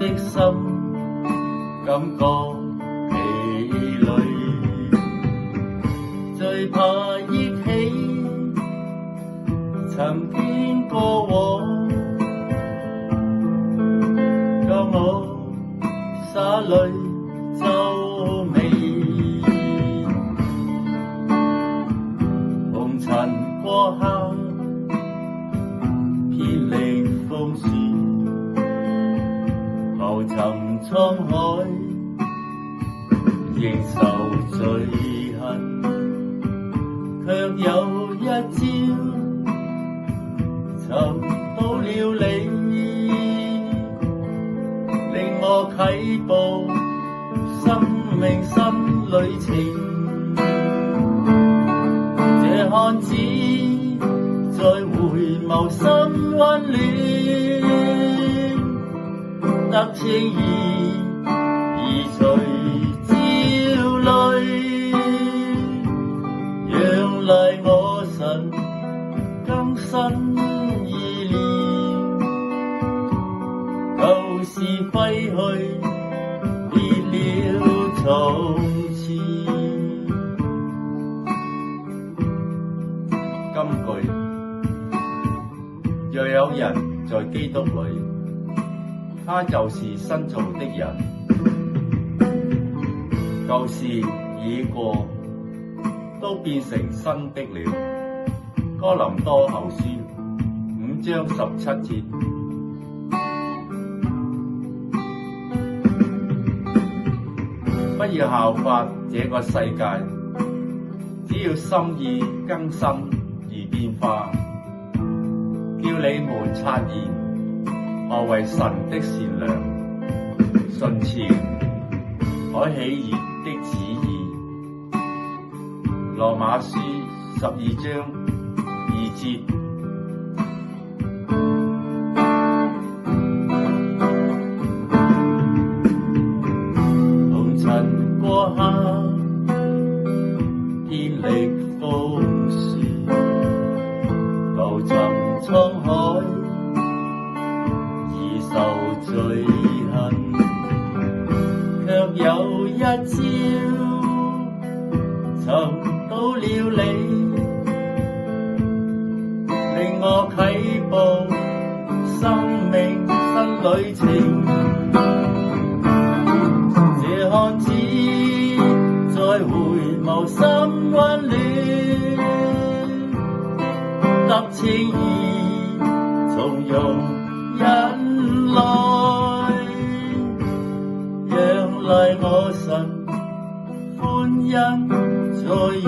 的心感覺疲累，最怕憶起曾經過往，教我灑淚皺眉，紅塵過客偏歷風雪，浮沉滄海仍受罪恨，卻有一朝尋到了你，令我啟步生命新旅程。這漢子再回眸心溫暖，得情移除焦慮，讓麗我神更新意念，舊事揮去，別了從前。金句：若有人在基督裏，他就是新造的人，舊事已過，都變成新的了。哥林多後書5章17節。不要效法這個世界，只要心意更新而變化，叫你們察驗何為神的善良、純全、可喜悅的旨意。羅馬書12章2節。紅塵過客偏歷風雪，浮沉滄海已受罪恨，卻有一朝尋到了你，令我啟步生命新旅程。這漢子再回眸心溫暖，得情義從容忍耐，讓麗我神歡欣再現，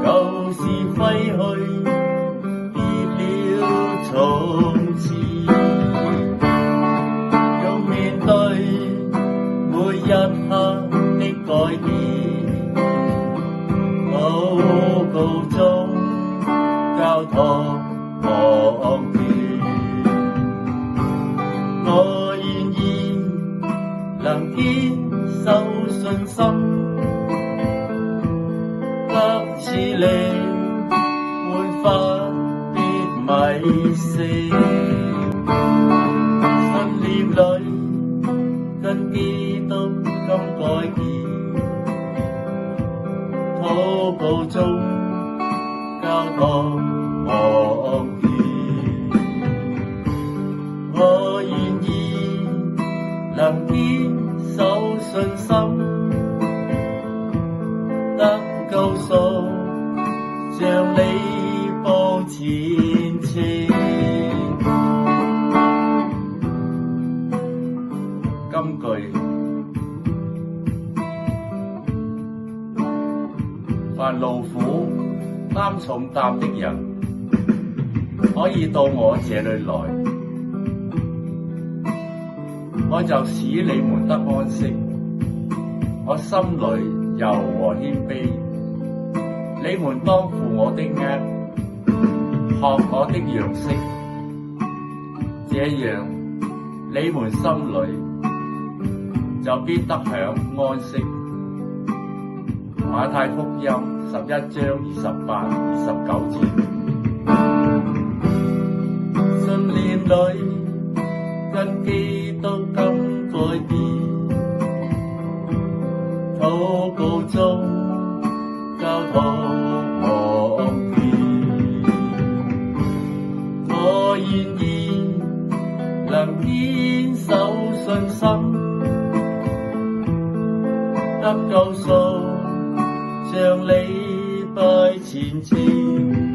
舊事揮去，別了從前。用面對每一刻的改變，禱告中交託忘斷，我願意能堅守信心，得賜力煥發別迷思，信念裏跟基督今改變，禱告中交託忘斷，我願意能堅守信心，得救贖，像你步前程。金句：凡勞苦擔重擔的人，可以到我這裏來，我就使你們得安息。我心裏柔和謙卑，你們當負我的軛，學我的樣式，這樣你們心裏就必得享安息。馬太福音11章28、29節。信念裏跟基督今改變，禱告中交託望天，我願意能堅守信心，得救贖，像你拜前朝。